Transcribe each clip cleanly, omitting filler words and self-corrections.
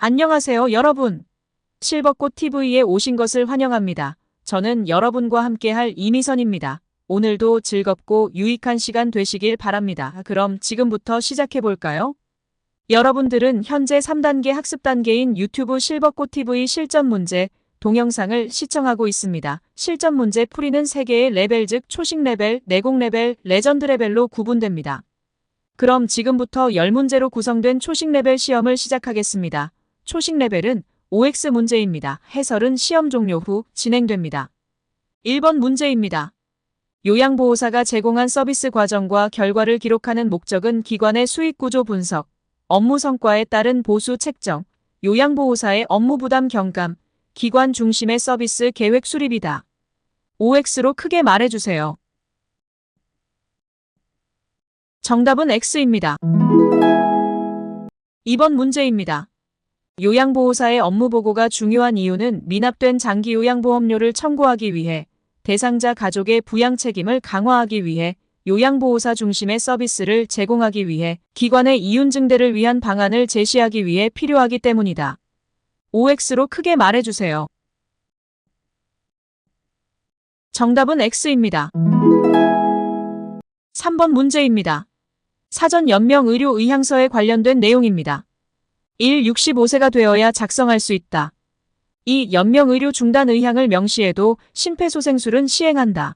안녕하세요, 여러분. 실버꽃 TV에 오신 것을 환영합니다. 저는 여러분과 함께할 이미선입니다. 오늘도 즐겁고 유익한 시간 되시길 바랍니다. 그럼 지금부터 시작해 볼까요? 여러분들은 현재 3단계 학습 단계인 유튜브 실버꽃 TV 실전 문제 동영상을 시청하고 있습니다. 실전 문제 풀이는 3개의 레벨 즉 초식 레벨, 내공 레벨, 레전드 레벨로 구분됩니다. 그럼 지금부터 10문제로 구성된 초식 레벨 시험을 시작하겠습니다. 초식 레벨은 OX 문제입니다. 해설은 시험 종료 후 진행됩니다. 1번 문제입니다. 요양보호사가 제공한 서비스 과정과 결과를 기록하는 목적은 기관의 수익구조 분석, 업무 성과에 따른 보수 책정, 요양보호사의 업무 부담 경감, 기관 중심의 서비스 계획 수립이다. OX로 크게 말해주세요. 정답은 X입니다. 2번 문제입니다. 요양보호사의 업무보고가 중요한 이유는 미납된 장기요양보험료를 청구하기 위해 대상자 가족의 부양 책임을 강화하기 위해 요양보호사 중심의 서비스를 제공하기 위해 기관의 이윤증대를 위한 방안을 제시하기 위해 필요하기 때문이다. OX로 크게 말해주세요. 정답은 X입니다. 3번 문제입니다. 사전 연명 의료 의향서에 관련된 내용입니다. 1. 65세가 되어야 작성할 수 있다. 2. 연명 의료 중단 의향을 명시해도 심폐소생술은 시행한다.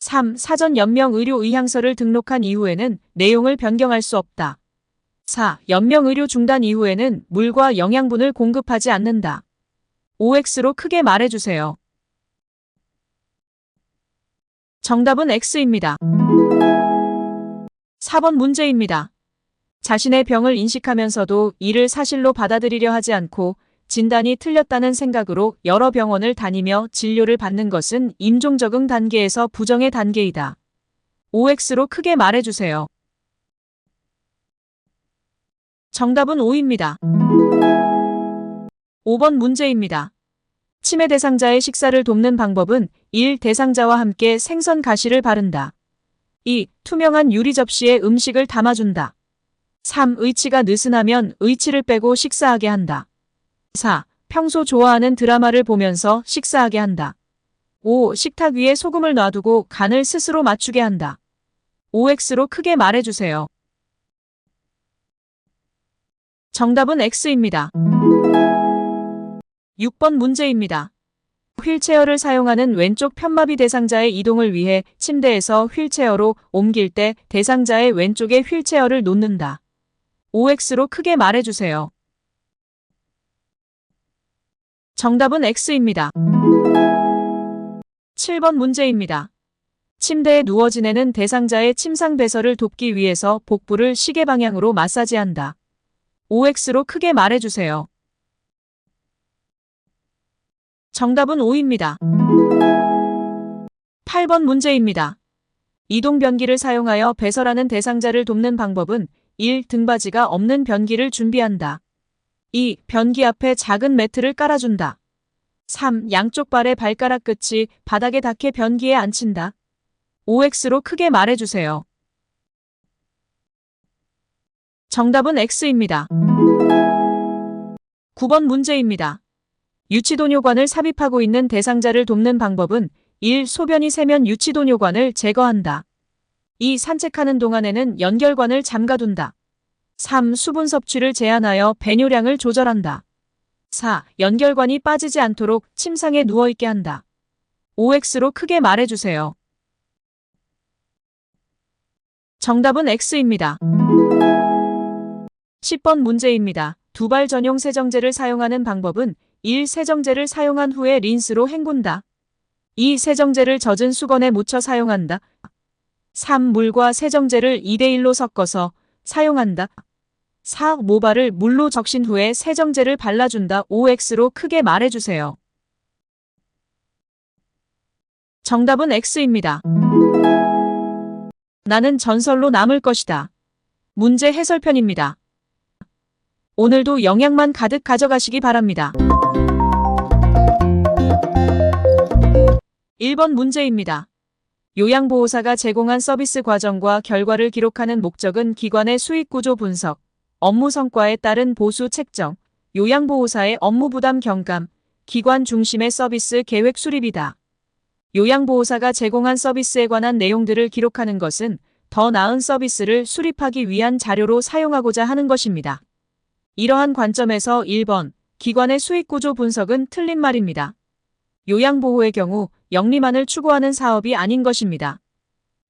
3. 사전 연명 의료 의향서를 등록한 이후에는 내용을 변경할 수 없다. 4. 연명 의료 중단 이후에는 물과 영양분을 공급하지 않는다. OX로 크게 말해주세요. 정답은 X입니다. 4번 문제입니다. 자신의 병을 인식하면서도 이를 사실로 받아들이려 하지 않고 진단이 틀렸다는 생각으로 여러 병원을 다니며 진료를 받는 것은 임종적응 단계에서 부정의 단계이다. OX로 크게 말해주세요. 정답은 O입니다. 5번 문제입니다. 치매 대상자의 식사를 돕는 방법은 1. 대상자와 함께 생선 가시를 바른다. 2. 투명한 유리 접시에 음식을 담아준다. 3. 의치가 느슨하면 의치를 빼고 식사하게 한다. 4. 평소 좋아하는 드라마를 보면서 식사하게 한다. 5. 식탁 위에 소금을 놔두고 간을 스스로 맞추게 한다. OX로 크게 말해주세요. 정답은 X입니다. 6번 문제입니다. 휠체어를 사용하는 왼쪽 편마비 대상자의 이동을 위해 침대에서 휠체어로 옮길 때 대상자의 왼쪽에 휠체어를 놓는다. OX로 크게 말해주세요. 정답은 X입니다. 7번 문제입니다. 침대에 누워 지내는 대상자의 침상 배설을 돕기 위해서 복부를 시계 방향으로 마사지한다. OX로 크게 말해주세요. 정답은 O입니다. 8번 문제입니다. 이동 변기를 사용하여 배설하는 대상자를 돕는 방법은 1. 등받이가 없는 변기를 준비한다. 2. 변기 앞에 작은 매트를 깔아준다. 3. 양쪽 발의 발가락 끝이 바닥에 닿게 변기에 앉힌다. OX로 크게 말해주세요. 정답은 X입니다. 9번 문제입니다. 유치도뇨관을 삽입하고 있는 대상자를 돕는 방법은 1. 소변이 새면 유치도뇨관을 제거한다. 2. 산책하는 동안에는 연결관을 잠가둔다. 3. 수분 섭취를 제한하여 배뇨량을 조절한다. 4. 연결관이 빠지지 않도록 침상에 누워있게 한다. OX로 크게 말해주세요. 정답은 X입니다. 10번 문제입니다. 두발 전용 세정제를 사용하는 방법은 1. 세정제를 사용한 후에 린스로 헹군다. 2. 세정제를 젖은 수건에 묻혀 사용한다. 3. 물과 세정제를 2:1로 섞어서 사용한다. 4. 모발을 물로 적신 후에 세정제를 발라준다. OX로 크게 말해주세요. 정답은 X입니다. 나는 전설로 남을 것이다. 문제 해설편입니다. 오늘도 영양만 가득 가져가시기 바랍니다. 1번 문제입니다. 요양보호사가 제공한 서비스 과정과 결과를 기록하는 목적은 기관의 수익구조 분석, 업무 성과에 따른 보수 책정, 요양보호사의 업무 부담 경감, 기관 중심의 서비스 계획 수립이다. 요양보호사가 제공한 서비스에 관한 내용들을 기록하는 것은 더 나은 서비스를 수립하기 위한 자료로 사용하고자 하는 것입니다. 이러한 관점에서 1번, 기관의 수익구조 분석은 틀린 말입니다. 요양보호의 경우 영리만을 추구하는 사업이 아닌 것입니다.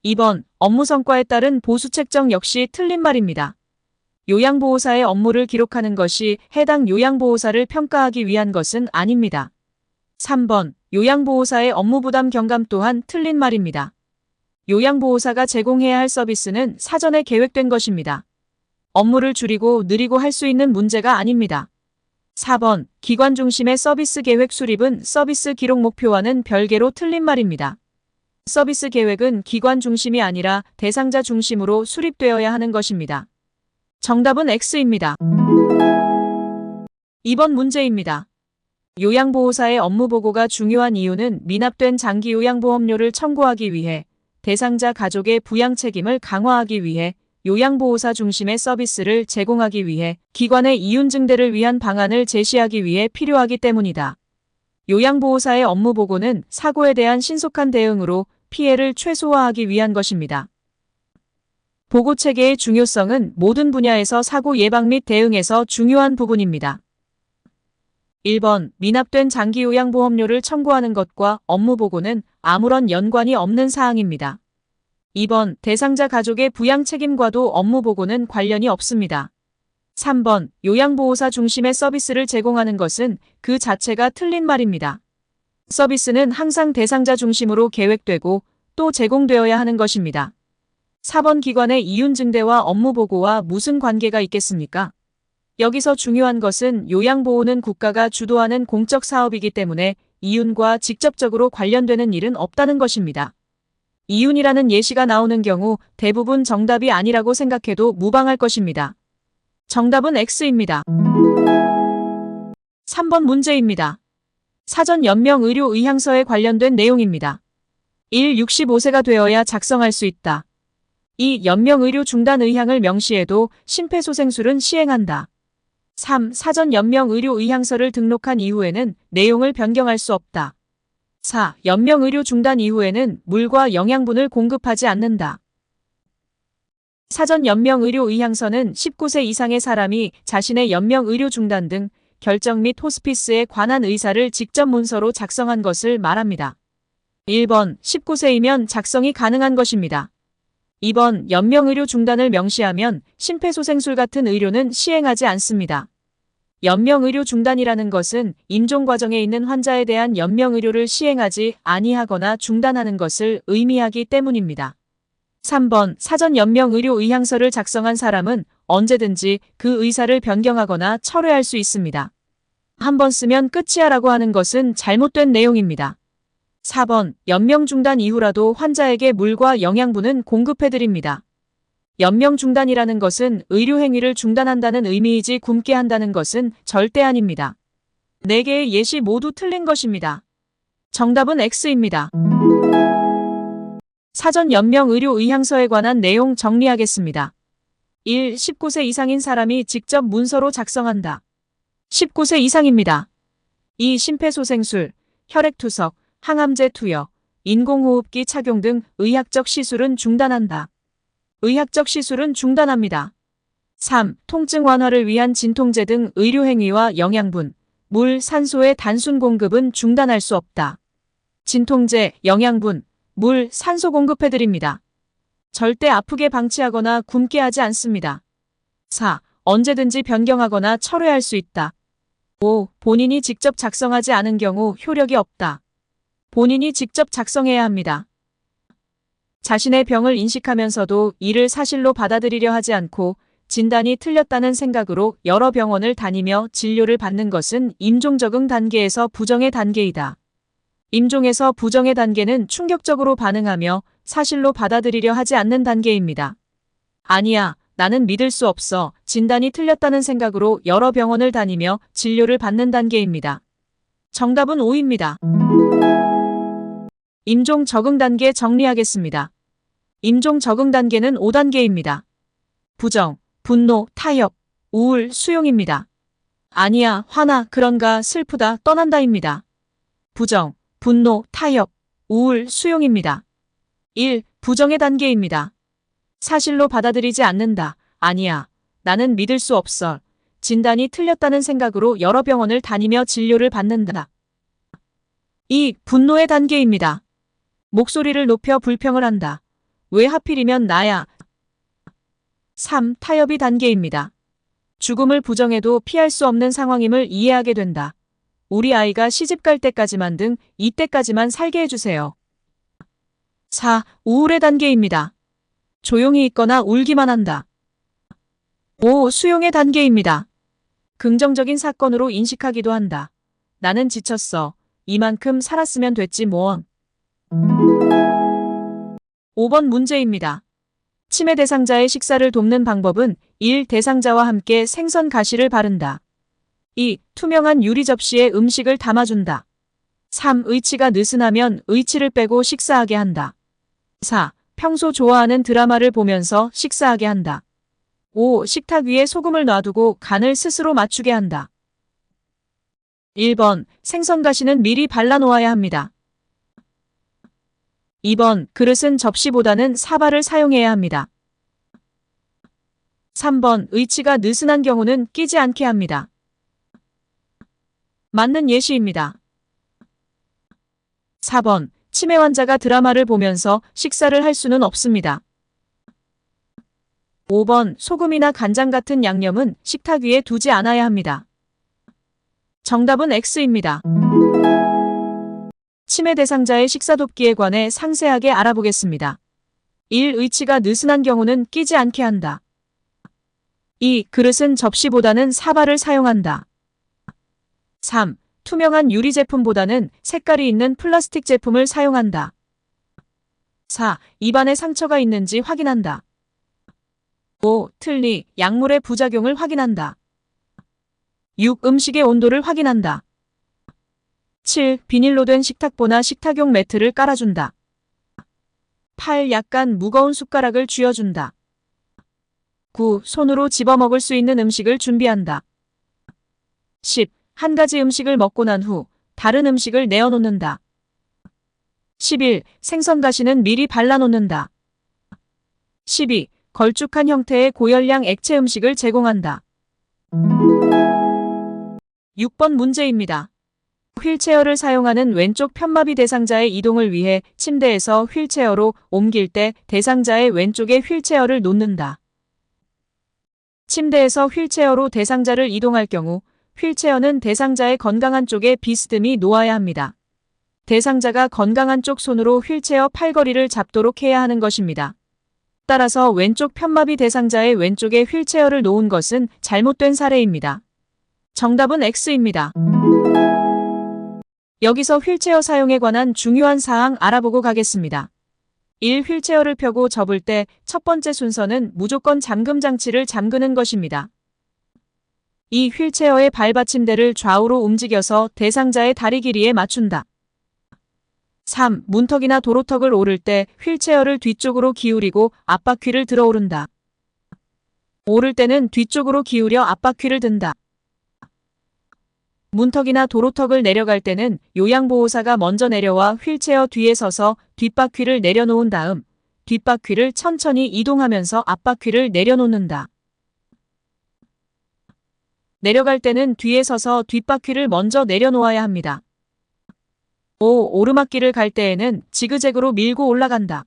2번, 업무 성과에 따른 보수 책정 역시 틀린 말입니다. 요양보호사의 업무를 기록하는 것이 해당 요양보호사를 평가하기 위한 것은 아닙니다. 3번, 요양보호사의 업무 부담 경감 또한 틀린 말입니다. 요양보호사가 제공해야 할 서비스는 사전에 계획된 것입니다. 업무를 줄이고 느리고 할 수 있는 문제가 아닙니다. 4번, 기관 중심의 서비스 계획 수립은 서비스 기록 목표와는 별개로 틀린 말입니다. 서비스 계획은 기관 중심이 아니라 대상자 중심으로 수립되어야 하는 것입니다. 정답은 X입니다. 2번 문제입니다. 요양보호사의 업무보고가 중요한 이유는 미납된 장기요양보험료를 청구하기 위해, 대상자 가족의 부양 책임을 강화하기 위해, 요양보호사 중심의 서비스를 제공하기 위해, 기관의 이윤 증대를 위한 방안을 제시하기 위해 필요하기 때문이다. 요양보호사의 업무보고는 사고에 대한 신속한 대응으로 피해를 최소화하기 위한 것입니다. 보고체계의 중요성은 모든 분야에서 사고 예방 및 대응에서 중요한 부분입니다. 1번, 미납된 장기요양보험료를 청구하는 것과 업무보고는 아무런 연관이 없는 사항입니다. 2번, 대상자 가족의 부양 책임과도 업무보고는 관련이 없습니다. 3번, 요양보호사 중심의 서비스를 제공하는 것은 그 자체가 틀린 말입니다. 서비스는 항상 대상자 중심으로 계획되고 또 제공되어야 하는 것입니다. 4번, 기관의 이윤 증대와 업무보고와 무슨 관계가 있겠습니까? 여기서 중요한 것은 요양보호는 국가가 주도하는 공적 사업이기 때문에 이윤과 직접적으로 관련되는 일은 없다는 것입니다. 이윤이라는 예시가 나오는 경우 대부분 정답이 아니라고 생각해도 무방할 것입니다. 정답은 X입니다. 3번 문제입니다. 사전 연명 의료 의향서에 관련된 내용입니다. 1. 65세가 되어야 작성할 수 있다. 2. 연명 의료 중단 의향을 명시해도 심폐소생술은 시행한다. 3. 사전 연명 의료 의향서를 등록한 이후에는 내용을 변경할 수 없다. 4. 연명 의료 중단 이후에는 물과 영양분을 공급하지 않는다. 사전 연명 의료 의향서는 19세 이상의 사람이 자신의 연명 의료 중단 등 결정 및 호스피스에 관한 의사를 직접 문서로 작성한 것을 말합니다. 1번, 19세이면 작성이 가능한 것입니다. 2번, 연명 의료 중단을 명시하면 심폐소생술 같은 의료는 시행하지 않습니다. 연명 의료 중단이라는 것은 임종 과정에 있는 환자에 대한 연명 의료를 시행하지 아니하거나 중단하는 것을 의미하기 때문입니다. 3번, 사전 연명 의료 의향서를 작성한 사람은 언제든지 그 의사를 변경하거나 철회할 수 있습니다. 한 번 쓰면 끝이야라고 하는 것은 잘못된 내용입니다. 4번, 연명 중단 이후라도 환자에게 물과 영양분은 공급해드립니다. 연명 중단이라는 것은 의료 행위를 중단한다는 의미이지 굶게 한다는 것은 절대 아닙니다. 4개의 예시 모두 틀린 것입니다. 정답은 X입니다. 사전 연명 의료 의향서에 관한 내용 정리하겠습니다. 1. 19세 이상인 사람이 직접 문서로 작성한다. 19세 이상입니다. 2. 심폐소생술, 혈액투석, 항암제 투여, 인공호흡기 착용 등 의학적 시술은 중단한다. 의학적 시술은 중단합니다. 3. 통증 완화를 위한 진통제 등 의료행위와 영양분, 물, 산소의 단순 공급은 중단할 수 없다. 진통제, 영양분, 물, 산소 공급해드립니다. 절대 아프게 방치하거나 굶게 하지 않습니다. 4. 언제든지 변경하거나 철회할 수 있다. 5. 본인이 직접 작성하지 않은 경우 효력이 없다. 본인이 직접 작성해야 합니다. 자신의 병을 인식하면서도 이를 사실로 받아들이려 하지 않고 진단이 틀렸다는 생각으로 여러 병원을 다니며 진료를 받는 것은 임종 적응 단계에서 부정의 단계이다. 임종에서 부정의 단계는 충격적으로 반응하며 사실로 받아들이려 하지 않는 단계입니다. 아니야, 나는 믿을 수 없어. 진단이 틀렸다는 생각으로 여러 병원을 다니며 진료를 받는 단계입니다. 정답은 5입니다. 임종 적응 단계 정리하겠습니다. 임종 적응 단계는 5단계입니다. 부정, 분노, 타협, 우울, 수용입니다. 아니야, 화나, 그런가, 슬프다, 떠난다입니다. 부정, 분노, 타협, 우울, 수용입니다. 1. 부정의 단계입니다. 사실로 받아들이지 않는다. 아니야. 나는 믿을 수 없어. 진단이 틀렸다는 생각으로 여러 병원을 다니며 진료를 받는다. 2. 분노의 단계입니다. 목소리를 높여 불평을 한다. 왜 하필이면 나야? 3. 타협의 단계입니다. 죽음을 부정해도 피할 수 없는 상황임을 이해하게 된다. 우리 아이가 시집 갈 때까지만 등 이때까지만 살게 해주세요. 4. 우울의 단계입니다. 조용히 있거나 울기만 한다. 5. 수용의 단계입니다. 긍정적인 사건으로 인식하기도 한다. 나는 지쳤어. 이만큼 살았으면 됐지 뭐. 5번 문제입니다. 치매 대상자의 식사를 돕는 방법은 1. 대상자와 함께 생선 가시를 바른다. 2. 투명한 유리 접시에 음식을 담아준다. 3. 의치가 느슨하면 의치를 빼고 식사하게 한다. 4. 평소 좋아하는 드라마를 보면서 식사하게 한다. 5. 식탁 위에 소금을 놔두고 간을 스스로 맞추게 한다. 1번 생선 가시는 미리 발라놓아야 합니다. 2번 그릇은 접시보다는 사발을 사용해야 합니다. 3번 의치가 느슨한 경우는 끼지 않게 합니다. 맞는 예시입니다. 4번 치매 환자가 드라마를 보면서 식사를 할 수는 없습니다. 5번 소금이나 간장 같은 양념은 식탁 위에 두지 않아야 합니다. 정답은 X입니다. 치매 대상자의 식사 돕기에 관해 상세하게 알아보겠습니다. 1. 의치가 느슨한 경우는 끼지 않게 한다. 2. 그릇은 접시보다는 사발을 사용한다. 3. 투명한 유리 제품보다는 색깔이 있는 플라스틱 제품을 사용한다. 4. 입안에 상처가 있는지 확인한다. 5. 틀니, 약물의 부작용을 확인한다. 6. 음식의 온도를 확인한다. 7. 비닐로 된 식탁보나 식탁용 매트를 깔아준다. 8. 약간 무거운 숟가락을 쥐어준다. 9. 손으로 집어먹을 수 있는 음식을 준비한다. 10. 한 가지 음식을 먹고 난 후 다른 음식을 내어놓는다. 11. 생선 가시는 미리 발라놓는다. 12. 걸쭉한 형태의 고열량 액체 음식을 제공한다. 6번 문제입니다. 휠체어를 사용하는 왼쪽 편마비 대상자의 이동을 위해 침대에서 휠체어로 옮길 때 대상자의 왼쪽에 휠체어를 놓는다. 침대에서 휠체어로 대상자를 이동할 경우 휠체어는 대상자의 건강한 쪽에 비스듬히 놓아야 합니다. 대상자가 건강한 쪽 손으로 휠체어 팔걸이를 잡도록 해야 하는 것입니다. 따라서 왼쪽 편마비 대상자의 왼쪽에 휠체어를 놓은 것은 잘못된 사례입니다. 정답은 X입니다. 여기서 휠체어 사용에 관한 중요한 사항 알아보고 가겠습니다. 1. 휠체어를 펴고 접을 때 첫 번째 순서는 무조건 잠금 장치를 잠그는 것입니다. 2. 휠체어의 발받침대를 좌우로 움직여서 대상자의 다리 길이에 맞춘다. 3. 문턱이나 도로턱을 오를 때 휠체어를 뒤쪽으로 기울이고 앞바퀴를 들어오른다. 오를 때는 뒤쪽으로 기울여 앞바퀴를 든다. 문턱이나 도로턱을 내려갈 때는 요양보호사가 먼저 내려와 휠체어 뒤에 서서 뒷바퀴를 내려놓은 다음 뒷바퀴를 천천히 이동하면서 앞바퀴를 내려놓는다. 내려갈 때는 뒤에 서서 뒷바퀴를 먼저 내려놓아야 합니다. 5. 오르막길을 갈 때에는 지그재그로 밀고 올라간다.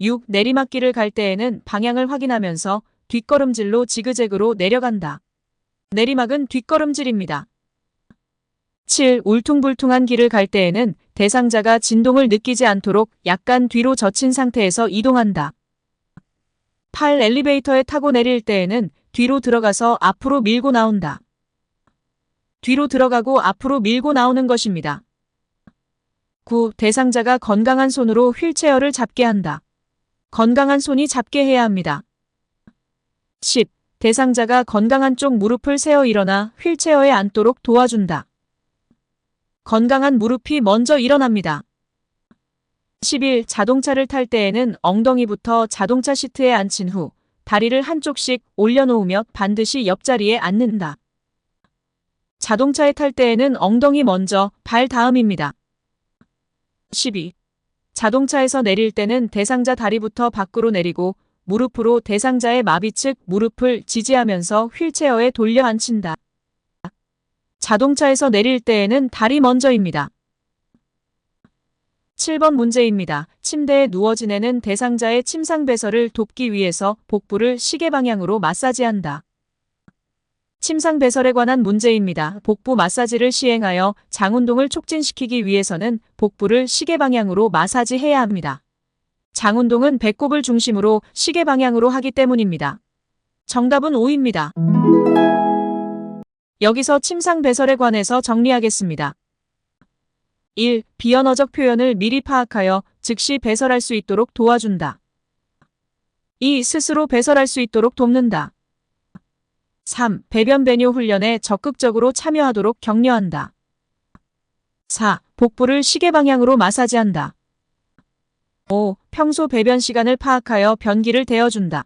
6. 내리막길을 갈 때에는 방향을 확인하면서 뒷걸음질로 지그재그로 내려간다. 내리막은 뒷걸음질입니다. 7. 울퉁불퉁한 길을 갈 때에는 대상자가 진동을 느끼지 않도록 약간 뒤로 젖힌 상태에서 이동한다. 8. 엘리베이터에 타고 내릴 때에는 뒤로 들어가서 앞으로 밀고 나온다. 뒤로 들어가고 앞으로 밀고 나오는 것입니다. 9. 대상자가 건강한 손으로 휠체어를 잡게 한다. 건강한 손이 잡게 해야 합니다. 10. 대상자가 건강한 쪽 무릎을 세워 일어나 휠체어에 앉도록 도와준다. 건강한 무릎이 먼저 일어납니다. 11. 자동차를 탈 때에는 엉덩이부터 자동차 시트에 앉힌 후 다리를 한쪽씩 올려놓으며 반드시 옆자리에 앉는다. 자동차에 탈 때에는 엉덩이 먼저, 발 다음입니다. 12. 자동차에서 내릴 때는 대상자 다리부터 밖으로 내리고 무릎으로 대상자의 마비 측 무릎을 지지하면서 휠체어에 돌려 앉힌다. 자동차에서 내릴 때에는 다리 먼저입니다. 7번 문제입니다. 침대에 누워 지내는 대상자의 침상 배설을 돕기 위해서 복부를 시계 방향으로 마사지한다. 침상 배설에 관한 문제입니다. 복부 마사지를 시행하여 장 운동을 촉진시키기 위해서는 복부를 시계 방향으로 마사지해야 합니다. 장 운동은 배꼽을 중심으로 시계 방향으로 하기 때문입니다. 정답은 5입니다. 여기서 침상 배설에 관해서 정리하겠습니다. 1. 비언어적 표현을 미리 파악하여 즉시 배설할 수 있도록 도와준다. 2. 스스로 배설할 수 있도록 돕는다. 3. 배변 배뇨 훈련에 적극적으로 참여하도록 격려한다. 4. 복부를 시계 방향으로 마사지한다. 5. 평소 배변 시간을 파악하여 변기를 대어준다.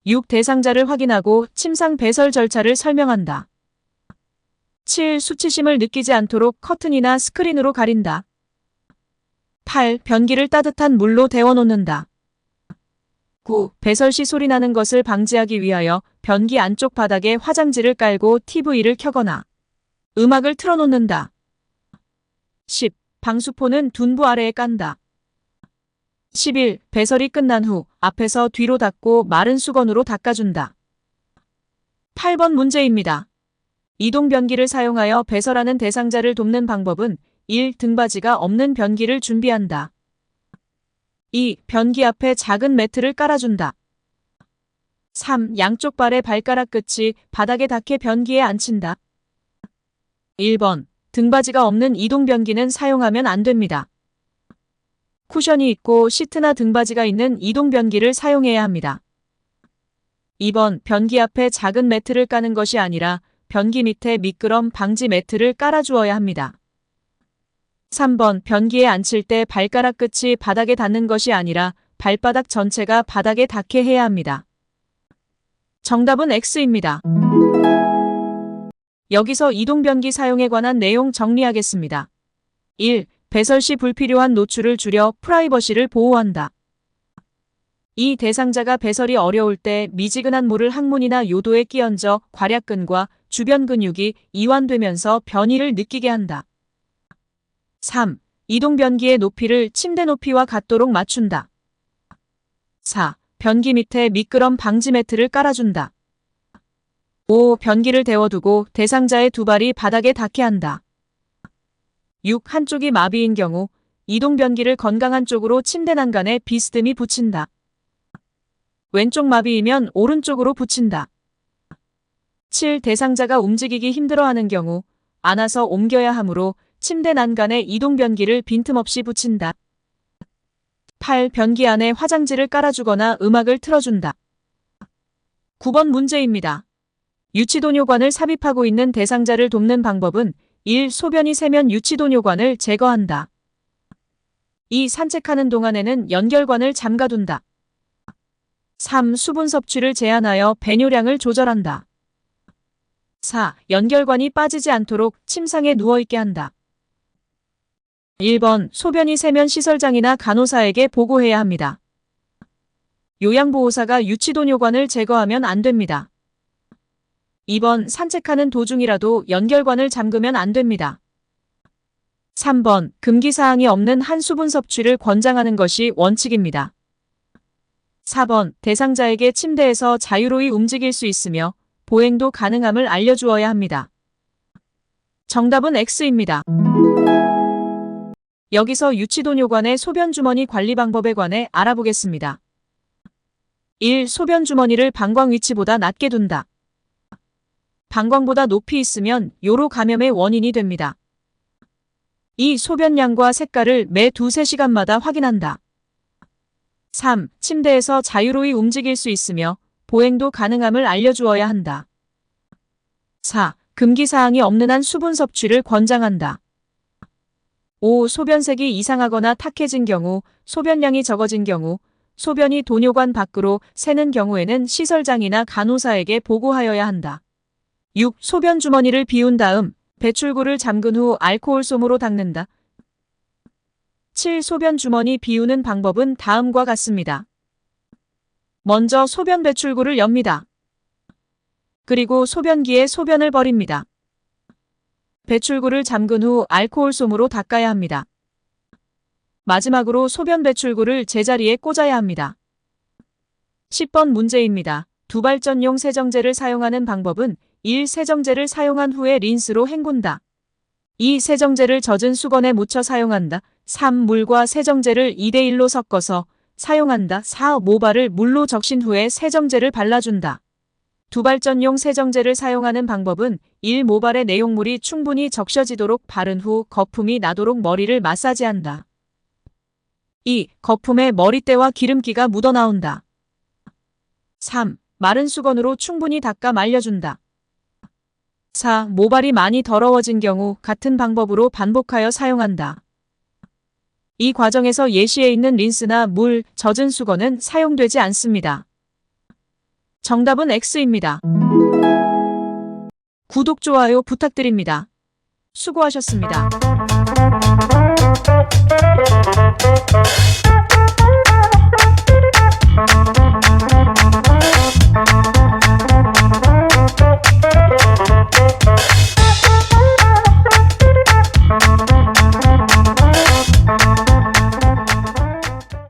6. 대상자를 확인하고 침상 배설 절차를 설명한다. 7. 수치심을 느끼지 않도록 커튼이나 스크린으로 가린다. 8. 변기를 따뜻한 물로 데워놓는다. 9. 배설 시 소리 나는 것을 방지하기 위하여 변기 안쪽 바닥에 화장지를 깔고 TV를 켜거나 음악을 틀어놓는다. 10. 방수포는 둔부 아래에 깐다. 11. 배설이 끝난 후 앞에서 뒤로 닦고 마른 수건으로 닦아준다. 8번 문제입니다. 이동 변기를 사용하여 배설하는 대상자를 돕는 방법은 1. 등받이가 없는 변기를 준비한다. 2. 변기 앞에 작은 매트를 깔아준다. 3. 양쪽 발의 발가락 끝이 바닥에 닿게 변기에 앉힌다. 1번. 등받이가 없는 이동 변기는 사용하면 안 됩니다. 쿠션이 있고 시트나 등받이가 있는 이동 변기를 사용해야 합니다. 2번. 변기 앞에 작은 매트를 까는 것이 아니라 변기 밑에 미끄럼 방지 매트를 깔아주어야 합니다. 3번. 변기에 앉힐 때 발가락 끝이 바닥에 닿는 것이 아니라 발바닥 전체가 바닥에 닿게 해야 합니다. 정답은 X입니다. 여기서 이동변기 사용에 관한 내용 정리하겠습니다. 1. 배설 시 불필요한 노출을 줄여 프라이버시를 보호한다. 2. 대상자가 배설이 어려울 때 미지근한 물을 항문이나 요도에 끼얹어 괄약근과 주변 근육이 이완되면서 변이를 느끼게 한다. 3. 이동 변기의 높이를 침대 높이와 같도록 맞춘다. 4. 변기 밑에 미끄럼 방지 매트를 깔아준다. 5. 변기를 데워두고 대상자의 두 발이 바닥에 닿게 한다. 6. 한쪽이 마비인 경우 이동 변기를 건강한 쪽으로 침대 난간에 비스듬히 붙인다. 왼쪽 마비이면 오른쪽으로 붙인다. 7. 대상자가 움직이기 힘들어하는 경우 안아서 옮겨야 하므로 침대 난간에 이동 변기를 빈틈없이 붙인다. 8. 변기 안에 화장지를 깔아주거나 음악을 틀어준다. 9번 문제입니다. 유치도뇨관을 삽입하고 있는 대상자를 돕는 방법은 1. 소변이 새면 유치도뇨관을 제거한다. 2. 산책하는 동안에는 연결관을 잠가둔다. 3. 수분 섭취를 제한하여 배뇨량을 조절한다. 4. 연결관이 빠지지 않도록 침상에 누워있게 한다. 1번. 소변이 새면 시설장이나 간호사에게 보고해야 합니다. 요양보호사가 유치도뇨관을 제거하면 안 됩니다. 2번. 산책하는 도중이라도 연결관을 잠그면 안 됩니다. 3번. 금기사항이 없는 한 수분 섭취를 권장하는 것이 원칙입니다. 4번. 대상자에게 침대에서 자유로이 움직일 수 있으며 보행도 가능함을 알려주어야 합니다. 정답은 X입니다. 여기서 유치도뇨관의 소변주머니 관리 방법에 관해 알아보겠습니다. 1. 소변주머니를 방광 위치보다 낮게 둔다. 방광보다 높이 있으면 요로 감염의 원인이 됩니다. 2. 소변량과 색깔을 매 2~3시간마다 확인한다. 3. 침대에서 자유로이 움직일 수 있으며 보행도 가능함을 알려주어야 한다. 4. 금기사항이 없는 한 수분 섭취를 권장한다. 5. 소변색이 이상하거나 탁해진 경우, 소변량이 적어진 경우, 소변이 도뇨관 밖으로 새는 경우에는 시설장이나 간호사에게 보고하여야 한다. 6. 소변 주머니를 비운 다음 배출구를 잠근 후 알코올 솜으로 닦는다. 7. 소변 주머니 비우는 방법은 다음과 같습니다. 먼저 소변 배출구를 엽니다. 그리고 소변기에 소변을 버립니다. 배출구를 잠근 후 알코올 솜으로 닦아야 합니다. 마지막으로 소변 배출구를 제자리에 꽂아야 합니다. 10번 문제입니다. 두발전용 세정제를 사용하는 방법은 1. 세정제를 사용한 후에 린스로 헹군다. 2. 세정제를 젖은 수건에 묻혀 사용한다. 3. 물과 세정제를 2대1로 섞어서 사용한다. 4. 모발을 물로 적신 후에 세정제를 발라준다. 두발전용 세정제를 사용하는 방법은 1. 모발에 내용물이 충분히 적셔지도록 바른 후 거품이 나도록 머리를 마사지한다. 2. 거품에 머리때와 기름기가 묻어나온다. 3. 마른 수건으로 충분히 닦아 말려준다. 4. 모발이 많이 더러워진 경우 같은 방법으로 반복하여 사용한다. 이 과정에서 예시에 있는 린스나 물, 젖은 수건은 사용되지 않습니다. 정답은 X입니다. 구독, 좋아요 부탁드립니다. 수고하셨습니다.